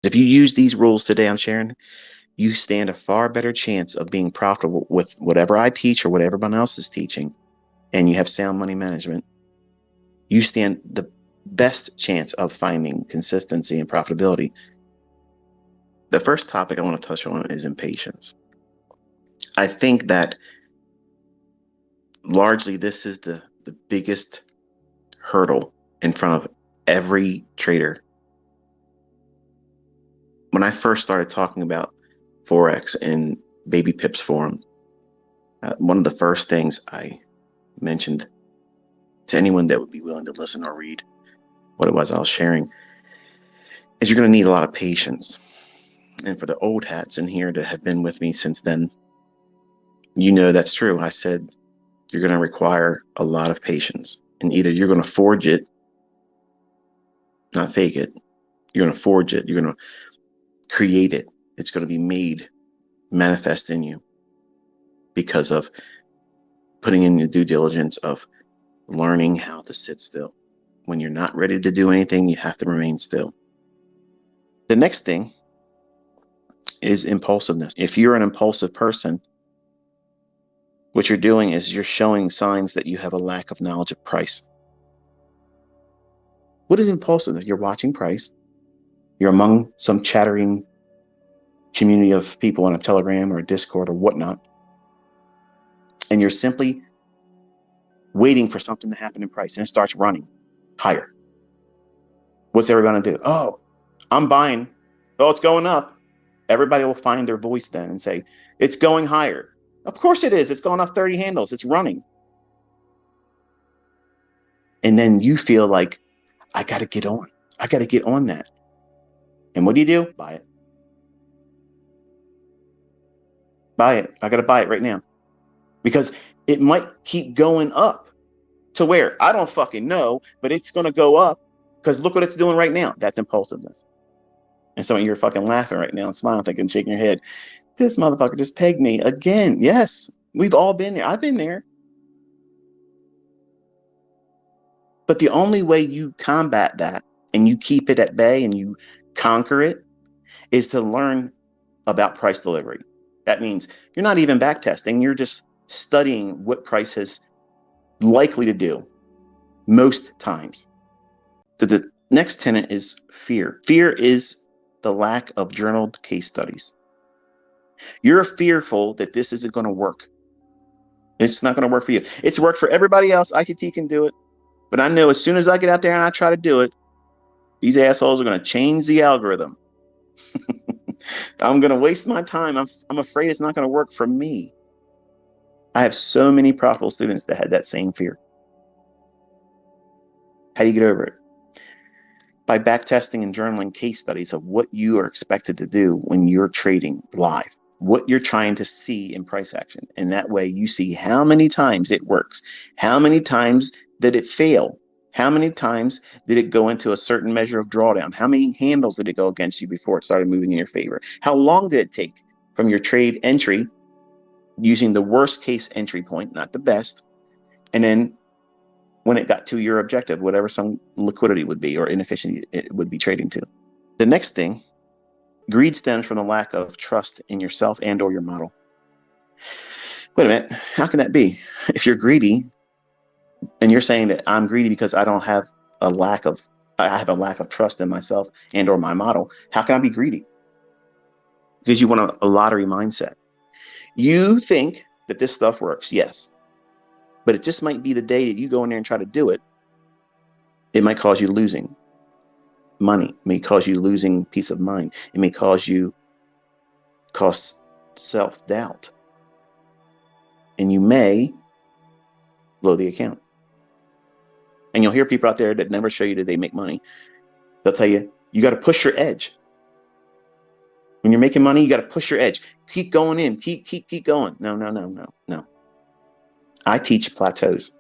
If you use these rules today I'm sharing, you stand a far better chance of being profitable with whatever I teach or what everyone else is teaching, and you have sound money management. You stand the best chance of finding consistency and profitability. The first topic I want to touch on is impatience. I think that largely this is the biggest hurdle in front of every trader. When I first started talking about Forex in Baby Pips forum, one of the first things I mentioned to anyone that would be willing to listen or read what it was I was sharing is you're going to need a lot of patience. And for the old hats in here that have been with me since then, you know that's true. I said you're going to require a lot of patience. And either you're going to forge it, not fake it. You're going to forge it. You're going to create it. It's going to be made manifest in you because of putting in the due diligence of learning how to sit still. When you're not ready to do anything, you have to remain still. The next thing is impulsiveness. If you're an impulsive person, what you're doing is you're showing signs that you have a lack of knowledge of price. What is impulsiveness? You're watching price. You're among some chattering community of people on a Telegram or a Discord or whatnot. And you're simply waiting for something to happen in price, and it starts running higher. What's everybody going to do? Oh, I'm buying. Oh, it's going up. Everybody will find their voice then and say, it's going higher. Of course it is. It's going off 30 handles. It's running. And then you feel like, I got to get on. I got to get on that. And what do? Buy it. Buy it. I got to buy it right now. Because it might keep going up to where? I don't fucking know, but it's going to go up because look what it's doing right now. That's impulsiveness. And some of you are fucking laughing right now and smiling, thinking, shaking your head. This motherfucker just pegged me again. Yes, we've all been there. I've been there. But the only way you combat that and you keep it at bay and you conquer it is to learn about price delivery. That means you're not even back testing. You're just studying what price is likely to do most times. So the next tenet is fear. Fear is the lack of journaled case studies. You're fearful that this isn't going to work. It's not going to work for you. It's worked for everybody else. ICT can do it. But I know as soon as I get out there and I try to do it, these assholes are going to change the algorithm. I'm going to waste my time. I'm afraid it's not going to work for me. I have so many profitable students that had that same fear. How do you get over it? By backtesting and journaling case studies of what you are expected to do when you're trading live, what you're trying to see in price action. And that way you see how many times it works. How many times did it fail? How many times did it go into a certain measure of drawdown? How many handles did it go against you before it started moving in your favor? How long did it take from your trade entry using the worst case entry point, not the best, and then when it got to your objective, whatever some liquidity would be or inefficiency it would be trading to. The next thing, greed stems from the lack of trust in yourself and or your model. Wait a minute, how can that be? If you're greedy and you're saying that I'm greedy because I have a lack of trust in myself and or my model, how can I be greedy? Because you want a lottery mindset. You think that this stuff works, yes, but it just might be the day that you go in there and try to do it. It might cause you losing money. It may cause you losing peace of mind. It may cause self-doubt. And you may blow the account. And you'll hear people out there that never show you that they make money. They'll tell you, you got to push your edge. When you're making money, you got to push your edge. Keep going in. Keep going. No. I teach plateaus.